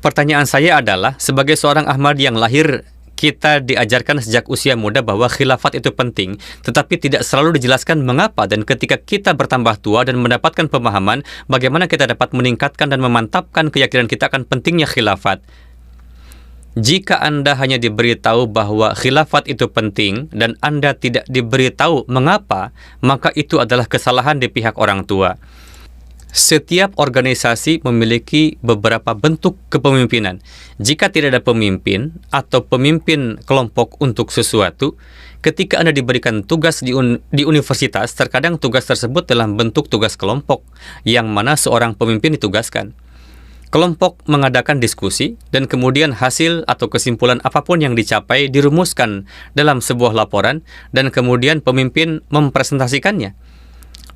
Pertanyaan saya adalah, sebagai seorang Ahmadi yang lahir, kita diajarkan sejak usia muda bahwa khilafat itu penting, tetapi tidak selalu dijelaskan mengapa, dan ketika kita bertambah tua dan mendapatkan pemahaman bagaimana kita dapat meningkatkan dan memantapkan keyakinan kita akan pentingnya khilafat. Jika Anda hanya diberitahu bahwa khilafat itu penting dan Anda tidak diberitahu mengapa, maka itu adalah kesalahan di pihak orang tua. Setiap organisasi memiliki beberapa bentuk kepemimpinan. Jika tidak ada pemimpin atau pemimpin kelompok untuk sesuatu, ketika Anda diberikan tugas di universitas, terkadang tugas tersebut dalam bentuk tugas kelompok, yang mana seorang pemimpin ditugaskan. Kelompok mengadakan diskusi, dan kemudian hasil atau kesimpulan apapun yang dicapai dirumuskan dalam sebuah laporan, dan kemudian pemimpin mempresentasikannya.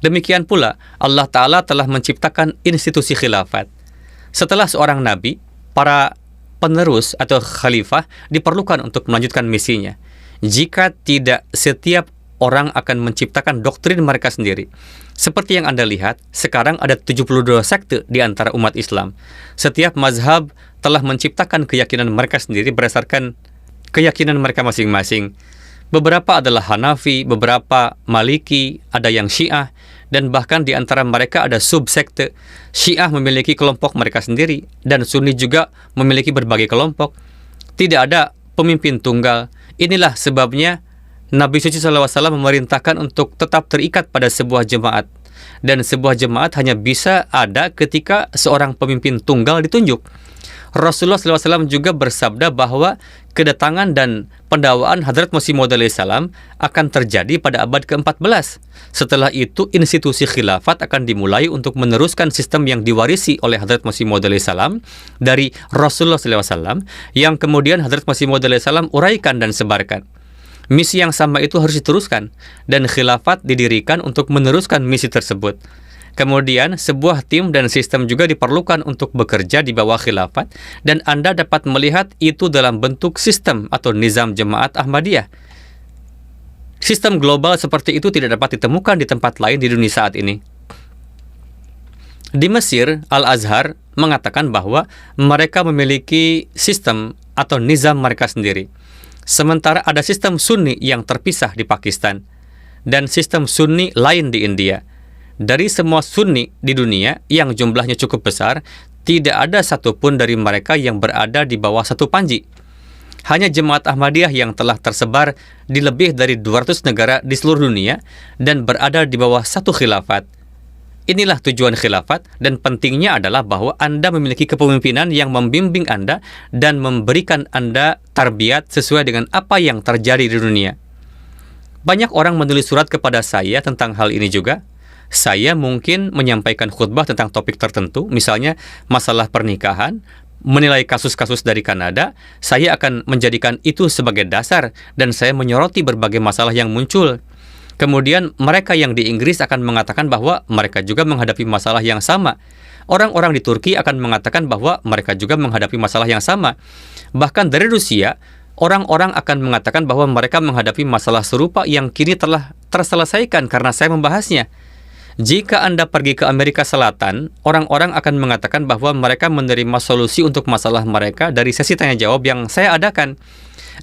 Demikian pula, Allah Ta'ala telah menciptakan institusi khilafat. Setelah seorang nabi, para penerus atau khalifah diperlukan untuk melanjutkan misinya. Jika tidak, setiap orang akan menciptakan doktrin mereka sendiri. Seperti yang Anda lihat, sekarang ada 72 sekte di antara umat Islam. Setiap mazhab telah menciptakan keyakinan mereka sendiri berdasarkan keyakinan mereka masing-masing. Beberapa adalah Hanafi, beberapa Maliki, ada yang Syiah, dan bahkan di antara mereka ada subsekte. Syiah memiliki kelompok mereka sendiri, dan Sunni juga memiliki berbagai kelompok. Tidak ada pemimpin tunggal. Inilah sebabnya Nabi Suci SAW memerintahkan untuk tetap terikat pada sebuah jemaat. Dan sebuah jemaat hanya bisa ada ketika seorang pemimpin tunggal ditunjuk. Rasulullah SAW juga bersabda bahwa kedatangan dan pendakwaan Hadrat Masih Maud salam akan terjadi pada abad ke-14. Setelah itu, institusi khilafat akan dimulai untuk meneruskan sistem yang diwarisi oleh Hadrat Masih Maud salam dari Rasulullah SAW, yang kemudian Hadrat Masih Maud salam uraikan dan sebarkan. Misi yang sama itu harus diteruskan, dan khilafat didirikan untuk meneruskan misi tersebut. Kemudian, sebuah tim dan sistem juga diperlukan untuk bekerja di bawah khilafat, dan Anda dapat melihat itu dalam bentuk sistem atau nizam jemaat Ahmadiyah. Sistem global seperti itu tidak dapat ditemukan di tempat lain di dunia saat ini. Di Mesir, Al-Azhar mengatakan bahwa mereka memiliki sistem atau nizam mereka sendiri. Sementara ada sistem Sunni yang terpisah di Pakistan, dan sistem Sunni lain di India. Dari semua Sunni di dunia yang jumlahnya cukup besar, tidak ada satupun dari mereka yang berada di bawah satu panji. Hanya jemaat Ahmadiyah yang telah tersebar di lebih dari 200 negara di seluruh dunia dan berada di bawah satu khilafat. Inilah tujuan khilafat, dan pentingnya adalah bahwa Anda memiliki kepemimpinan yang membimbing Anda dan memberikan Anda tarbiyat sesuai dengan apa yang terjadi di dunia. Banyak orang menulis surat kepada saya tentang hal ini juga. Saya mungkin menyampaikan khutbah tentang topik tertentu, misalnya masalah pernikahan, menilai kasus-kasus dari Kanada. Saya akan menjadikan itu sebagai dasar, dan saya menyoroti berbagai masalah yang muncul. Kemudian mereka yang di Inggris akan mengatakan bahwa mereka juga menghadapi masalah yang sama. Orang-orang di Turki akan mengatakan bahwa mereka juga menghadapi masalah yang sama. Bahkan dari Rusia, orang-orang akan mengatakan bahwa mereka menghadapi masalah serupa yang kini telah terselesaikan karena saya membahasnya. Jika Anda pergi ke Amerika Selatan, orang-orang akan mengatakan bahwa mereka menerima solusi untuk masalah mereka dari sesi tanya jawab yang saya adakan.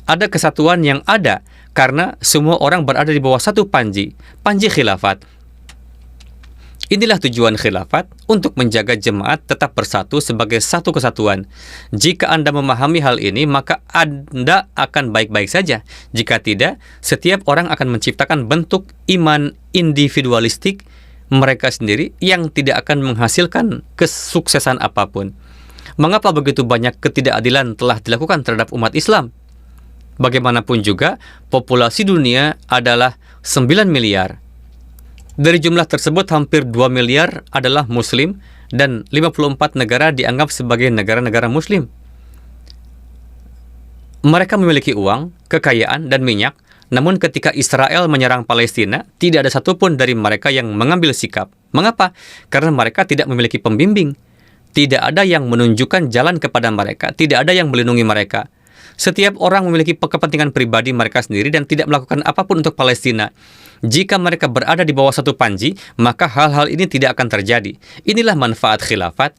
Ada kesatuan yang ada karena semua orang berada di bawah satu panji khilafat. Inilah tujuan khilafat, untuk menjaga jemaat tetap bersatu sebagai satu kesatuan. Jika Anda memahami hal ini, maka Anda akan baik-baik saja. Jika tidak, setiap orang akan menciptakan bentuk iman individualistik mereka sendiri yang tidak akan menghasilkan kesuksesan apapun. Mengapa begitu banyak ketidakadilan telah dilakukan terhadap umat Islam? Bagaimanapun juga, populasi dunia adalah 9 miliar. Dari jumlah tersebut, hampir 2 miliar adalah Muslim, dan 54 negara dianggap sebagai negara-negara Muslim. Mereka memiliki uang, kekayaan, dan minyak. Namun ketika Israel menyerang Palestina, tidak ada satupun dari mereka yang mengambil sikap. Mengapa? Karena mereka tidak memiliki pembimbing. Tidak ada yang menunjukkan jalan kepada mereka. Tidak ada yang melindungi mereka. Setiap orang memiliki kepentingan pribadi mereka sendiri dan tidak melakukan apapun untuk Palestina. Jika mereka berada di bawah satu panji, maka hal-hal ini tidak akan terjadi. Inilah manfaat khilafat,